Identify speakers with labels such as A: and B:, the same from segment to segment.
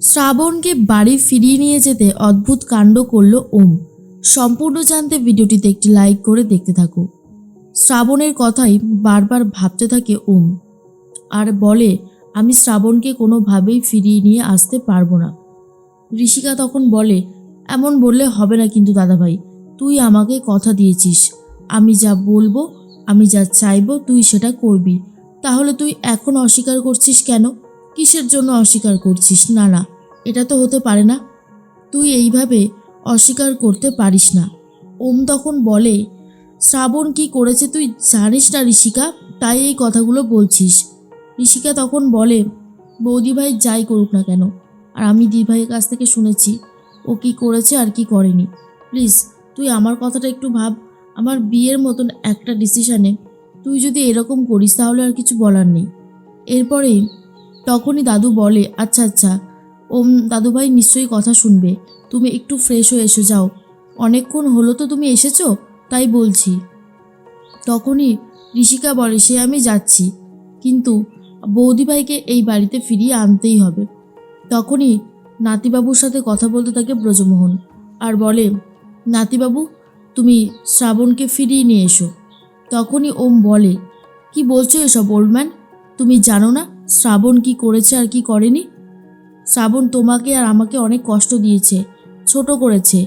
A: শ্রাবণকে বাড়ি ফিরিয়ে নিয়ে যেতে অদ্ভুত কাণ্ড করল ওম। সম্পূর্ণ জানতে ভিডিওটিতে একটি লাইক করে দেখতে থাকো। শ্রাবণের কথাই বারবার ভাবতে থাকে ওম আর বলে, আমি শ্রাবণকে কোনোভাবেই ফিরিয়ে নিয়ে আসতে পারবো না। ঋষিকা তখন বলে, এমন বললে হবে না কিন্তু দাদাভাই, তুই আমাকে কথা দিয়েছিস, আমি যা বলবো, আমি যা চাইবো তুই সেটা করবি, তাহলে তুই এখন অস্বীকার করছিস কেন? কিসের জন্য অস্বীকার করছিস? না না, এটা তো হতে পারে না, তুই এইভাবে অস্বীকার করতে পারিস না। ওম তখন বলে, শ্রাবণ কি করেছে তুই জানিস না ঋষিকা, তাই এই কথাগুলো বলছিস। ঋষিকা তখন বলে, বৌদিভাই যাই করুক না কেন, আর আমি দিভাইয়ের কাছ থেকে শুনেছি ও কি করেছে আর কি করেনি। প্লিজ তুই আমার কথাটা একটু ভাব, আমার বিয়ের মতন একটা ডিসিশনে তুই যদি এরকম করিস তাহলে আর কিছু বলার নেই। এরপরেই তখনই দাদু বলে, আচ্ছা আচ্ছা ওম দাদুভাই নিশ্চয়ই কথা শুনবে, তুমি একটু ফ্রেশ হয়ে এসো, যাও, অনেকক্ষণ হলো তো তুমি এসেছো, তাই বলছি। তখনই ঋষিকা বলে, সে আমি যাচ্ছি, কিন্তু বৌদিভাইকে এই বাড়িতে ফিরিয়ে আনতেই হবে। তখনই নাতিবাবুর সাথে কথা বলতে থাকে ব্রজমোহন আর বলে, নাতিবাবু তুমি শ্রাবণকে ফিরিয়ে নিয়ে এসো। তখনই ওম বলে, কি বলছো এসব ওল্ডম্যান, তুমি জানো না শ্রাবণ কি করেছে আর কি করেনি? শ্রাবণ তোমাকে আর আমাকে অনেক কষ্ট দিয়েছে, ছোট করেছে,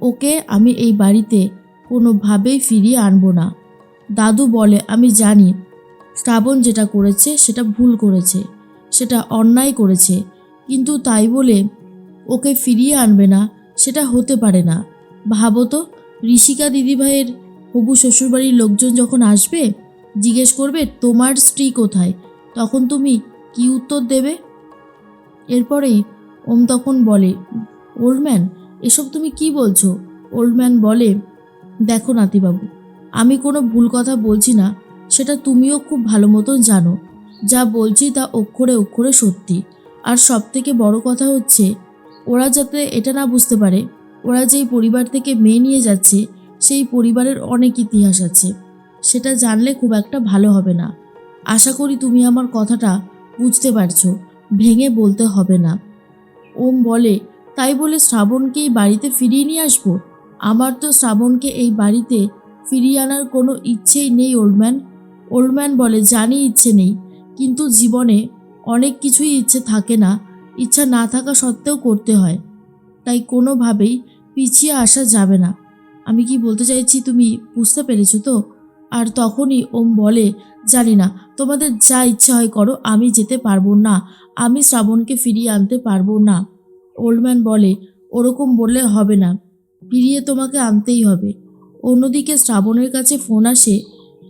A: ওকে আমি এই বাড়িতে কোনোভাবেই ফিরিয়ে আনবো না। দাদু বলে, আমি জানি শ্রাবণ যেটা করেছে সেটা ভুল করেছে, সেটা অন্যায় করেছে, কিন্তু তাই বলে ওকে ফিরিয়ে আনবে না, সেটা হতে পারে না। ভাবো তো, ঋষিকা দিদিভাইয়ের হবু শ্বশুরবাড়ির লোকজন যখন আসবে, জিজ্ঞেস করবে তোমার স্ত্রী কোথায়, তখন তুমি কি উত্তর দেবে? এরপরেই ওম তখন বলে, ওল্ডম্যান এসব তুমি কি বলছো? ওল্ডম্যান বলে, দেখো নাতিবাবু, আমি কোনো ভুল কথা বলছি না, সেটা তুমিও খুব ভালো মতন জানো। যা বলছি তা অক্ষরে অক্ষরে সত্যি। আর সব থেকে বড় কথা হচ্ছে, ওরা যাতে এটা না বুঝতে পারে ওরা যেই পরিবার থেকে মেয়ে নিয়ে যাচ্ছে সেই পরিবারের অনেক ইতিহাস আছে, সেটা জানলে খুব একটা ভালো হবে না। আশা করি তুমি আমার কথাটা বুঝতে পারছো, ভেঙে বলতে হবে না। ওম বলে, তাই বলে শ্রাবণকে এই বাড়িতে ফিরিয়ে নিয়ে আসবো? আমার তো শ্রাবণকে এই বাড়িতে ফিরিয়ে আনার কোনো ইচ্ছেই নেই ওল্ডম্যান। ওল্ডম্যান বলে, জানি ইচ্ছে নেই, কিন্তু জীবনে অনেক কিছুই ইচ্ছে থাকে না, ইচ্ছা না থাকা সত্ত্বেও করতে হয়, তাই কোনোভাবেই পিছিয়ে আসা যাবে না। আমি কি বলতে চাইছি তুমি বুঝতে পেরেছো তো? আর তখনই ওম বলে, জানি না, তোমাদের যা ইচ্ছা হয় করো, আমি যেতে পারবো না, আমি শ্রাবণকে ফিরিয়ে আনতে পারবো না। ওল্ডম্যান বলে, ওরকম বললে হবে না, ফিরিয়ে তোমাকে আনতেই হবে। অন্যদিকে শ্রাবণের কাছে ফোন আসে,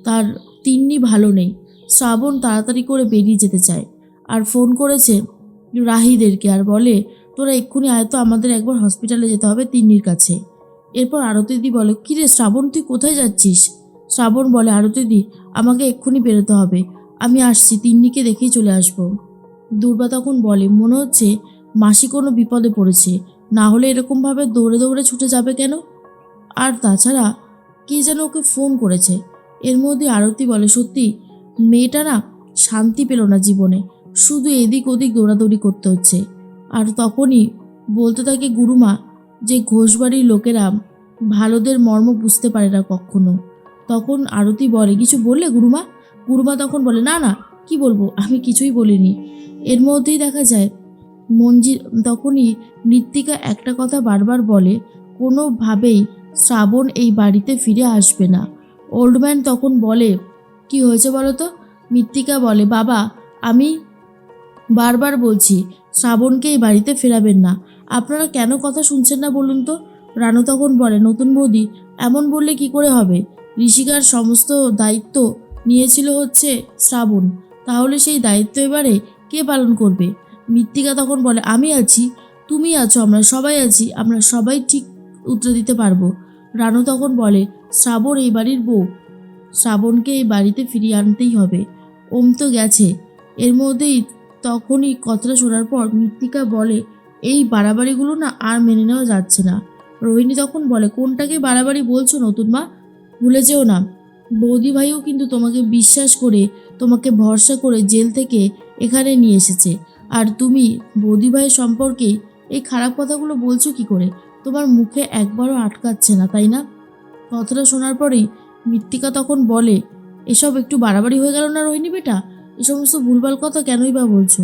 A: তার তিন্নি ভালো নেই। শ্রাবণ তাড়াতাড়ি করে বেরিয়ে যেতে চায় আর ফোন করেছে রাহিদেরকে আর বলে, তোরা এক্ষুনি আয় তো, আমাদের একবার হসপিটালে যেতে হবে তিন্নির কাছে। এরপর আরতিদি বলে, কিরে শ্রাবণ তুই কোথায় যাচ্ছিস? শ্রাবণ বলে, আরতিদি আমাকে এক্ষুনি বেরোতে হবে, আমি আসছি, তিন্নিকে দেখেই চলে আসবো। দুর্বা তখন বলে, মনে হচ্ছে মাসি কোনো বিপদে পড়েছে, না হলে এরকমভাবে দৌড়ে দৌড়ে ছুটে যাবে কেন? আর তাছাড়া কে যেন ওকে ফোন করেছে। এর মধ্যে আরতি বলে, সত্যি মেয়েটা না শান্তি পেল না জীবনে, শুধু এদিক ওদিক দৌড়াদৌড়ি করতে হচ্ছে। আর তখনই বলতে থাকে গুরুমা যে ঘোষবাড়ির লোকেরা ভালোদের মর্ম বুঝতে পারে না কখনো। তখন আরতি বলে, কিছু বললে গুরুমা? গুরুমা তখন বলে, না না, কি বলবো, আমি কিছুই বলিনি। এর মধ্যেই দেখা যায় তখনই মৃত্তিকা একটা কথা বারবার বলে, কোনোভাবেই শ্রাবণ এই বাড়িতে ফিরে আসবে না। ওল্ডম্যান তখন বলে, কি হয়েছে বলো তো? মৃত্তিকা বলে, বাবা আমি বারবার বলছি শ্রাবণকে এই বাড়িতে ফেরাবেন না, আপনারা কেন কথা শুনছেন না বলুন তো? রানু তখন বলে, নতুন বৌদি এমন বললে কি করে হবে, ঋষিকার সমস্ত দায়িত্ব নিয়েছিল হচ্ছে শ্রাবণ, তাহলে সেই দায়িত্ব এবারে কে পালন করবে? মৃত্তিকা তখন বলে, আমি আছি, তুমি আছো, আমরা সবাই আছি, আমরা সবাই ঠিক উত্তর দিতে পারবো। রানু তখন বলে, শ্রাবণ এই বাড়ির বউ, শ্রাবণকে এই বাড়িতে ফিরিয়ে আনতেই হবে। ওম তো গেছে। এর মধ্যেই তখনই কথাটা শোনার পর মৃত্তিকা বলে, এই বাড়াবাড়িগুলো না আর মেনে নেওয়া যাচ্ছে না। রোহিণী তখন বলে, কোনটাকে বাড়াবাড়ি বলছো নতুন মা? ভুলে যেও না বৌদি ভাইও কিন্তু তোমাকে বিশ্বাস করে, তোমাকে ভরসা করে জেল থেকে এখানে নিয়ে এসেছে, আর তুমি বৌদিভাইয়ের সম্পর্কে এই খারাপ কথাগুলো বলছো কি করে? তোমার মুখে একবারও আটকাচ্ছে না, তাই না? কথাটা শোনার পরেই মৃত্তিকা তখন বলে, এসব একটু বাড়াবাড়ি হয়ে গেল না রোহিণী বেটা? এ সমস্ত ভুলভাল কথা কেনই বা বলছো?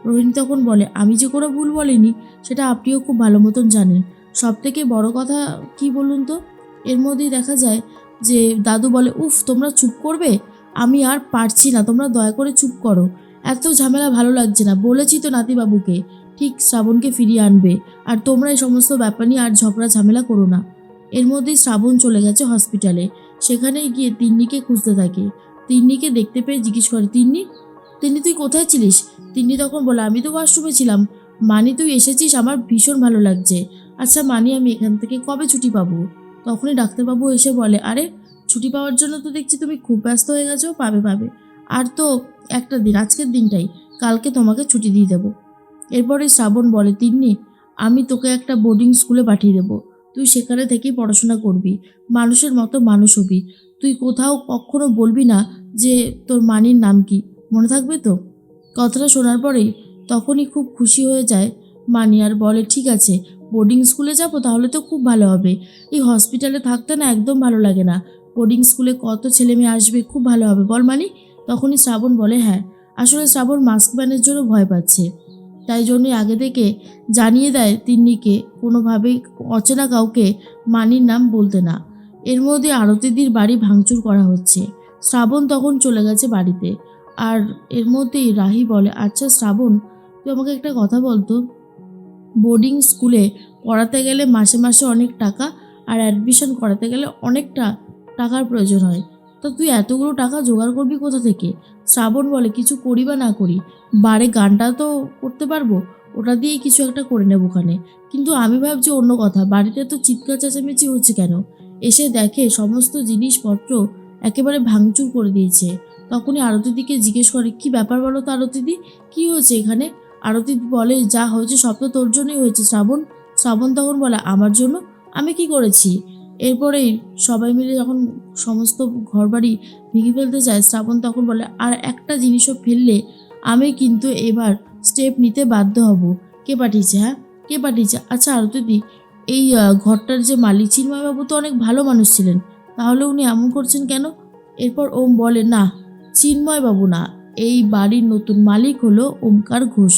A: রোহিণী তখন বলে, আমি যে কোনো ভুল বলিনি সেটা আপনিও খুব ভালো মতন জানেন। সব থেকে বড় কথা কি বলুন তো? এর মধ্যেই দেখা যায় যে দাদু বলে, উফ তোমরা চুপ করবে? আমি আর পারছি না, তোমরা দয়া করে চুপ করো। এত ঝামেলা ভালো লাগছে না। বলেছি তো নাতিবাবুকে ঠিক শ্রাবণকে ফিরিয়ে আনবে। আর তোমরা এই সমস্ত ব্যাপার নিয়ে আর ঝগড়া ঝামেলা করো না। এর মধ্যেই শ্রাবণ চলে গেছে হসপিটালে। সেখানে গিয়ে তিন্নিকে খুঁজতে থাকে। তিন্নিকে দেখতে পেয়ে জিজ্ঞেস করে, তিন্নি, তিন্নি তুই কোথায় ছিলিস? তিন্নি তখন বলে, আমি তো ওয়াশরুমে ছিলাম। মানি তুই এসেছিস, আমার ভীষণ ভালো লাগছে। আচ্ছা মানি, আমি এখান থেকে কবে ছুটি পাবো? তখনই ডাক্তারবাবু এসে বলে, আরে ছুটি পাওয়ার জন্য তো দেখছি তুমি খুব ব্যস্ত হয়ে গেছো। পাবে পাবে, আর তো একটা দিন, আজকের দিনটাই, কালকে তোমাকে ছুটি দিয়ে দেবো। এরপরে শ্রাবণ বলে, তিন্নি, আমি তোকে একটা বোর্ডিং স্কুলে পাঠিয়ে দেবো। তুই সেখানে থেকেই পড়াশোনা করবি, মানুষের মতো মানুষ হবি। তুই কোথাও কখনো বলবি না যে তোর মানির নাম কি, মনে থাকবে তো? কথাটা শোনার পরেই তখনই খুব খুশি হয়ে যায় মানি, আর বলে, ঠিক আছে, বোর্ডিং স্কুলে যাব তাহলে তো খুব ভালো হবে। এই হসপিটালে থাকতে না একদম ভালো লাগে না। বোর্ডিং স্কুলে কত ছেলে মেয়ে আসবে, খুব ভালো হবে, বল মানি? তখনই শ্রাবণ বলে, হ্যাঁ। আসলে শ্রাবণ মাস্ক ব্যানের জন্য ভয় পাচ্ছে, তাই জন্যই আগে থেকে জানিয়ে দেয় তিন্নিকে কোনোভাবেই অচেনা কাউকে মানির নাম বলতে না। এর মধ্যে আরতিদির বাড়ি ভাঙচুর করা হচ্ছে। শ্রাবণ তখন চলে গেছে বাড়িতে। আর এর মধ্যেই রাহি বলে, আচ্ছা শ্রাবণ, তুই আমাকে একটা কথা বলতো, বোর্ডিং স্কুলে পড়াতে গেলে মাসে মাসে অনেক টাকা, আর অ্যাডমিশন করাতে গেলে অনেকটা টাকার প্রয়োজন হয়। তো তুই এতগুলো টাকা জোগাড় করবি কোথা থেকে? শ্রাবণ বলে, কিছু করি বা না করি, বারে গানটা তো করতে পারবো, ওটা দিয়েই কিছু একটা করে নেবো ওখানে। কিন্তু আমি ভাবছি অন্য কথা, বাড়িতে তো চিৎকার চেঁচামেচি হচ্ছে কেন? এসে দেখে সমস্ত জিনিসপত্র একেবারে ভাঙচুর করে দিয়েছে। তখনই আরতিদিকে জিজ্ঞেস করে, কি ব্যাপার বলো তো আরতিদি, কি হয়েছে এখানে? আরতি বলে, যা হয়েছে সব তো তোর জন্যই হয়েছে শ্রাবণ। শ্রাবণ তখন বলে, আমার জন্য? আমি কি করেছি? এরপরেই সবাই মিলে যখন সমস্ত ঘরবাড়ি ভেঙে ফেলতে যায়, শ্রাবণ তখন বলে, আর একটা জিনিসও ফেললে আমি কিন্তু এবার স্টেপ নিতে বাধ্য হব। কে পাঠিয়েছে? হ্যাঁ, কে পাঠিয়েছে? আচ্ছা আরতি, এই ঘরটার যে মালিক চিন্ময়বাবু তো অনেক ভালো মানুষ ছিলেন, তাহলে উনি এমন করছেন কেন? এরপর ওম বলে, না, চিন্ময়বাবু না, এই বাড়ির নতুন মালিক হলো ওমকার ঘোষ।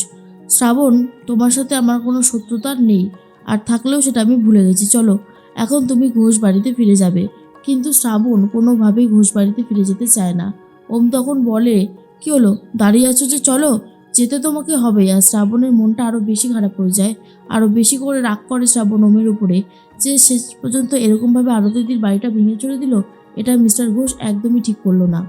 A: শ্রাবণ, তোমার সাথে আমার কোনো শত্রুতা নেই, আর থাকলেও সেটা আমি ভুলে গেছি। চলো, এখন তুমি ঘোষ বাড়িতে ফিরে যাবে। কিন্তু শ্রাবণ কোনোভাবেই ঘোষ বাড়িতে ফিরে যেতে চায় না। ওম তখন বলে, কি হলো, দাঁড়িয়ে আছো যে, চলো, যেতে তোমাকে হবে। আর শ্রাবণের মনটা আরও বেশি খারাপ হয়ে যায়। আরও বেশি করে রাগ করে শ্রাবণ ওমের উপরে, যে শেষ পর্যন্ত এরকমভাবে আরতিদির বাড়িটা ভেঙে চলে দিল। এটা মিস্টার ঘোষ একদমই ঠিক করলো না।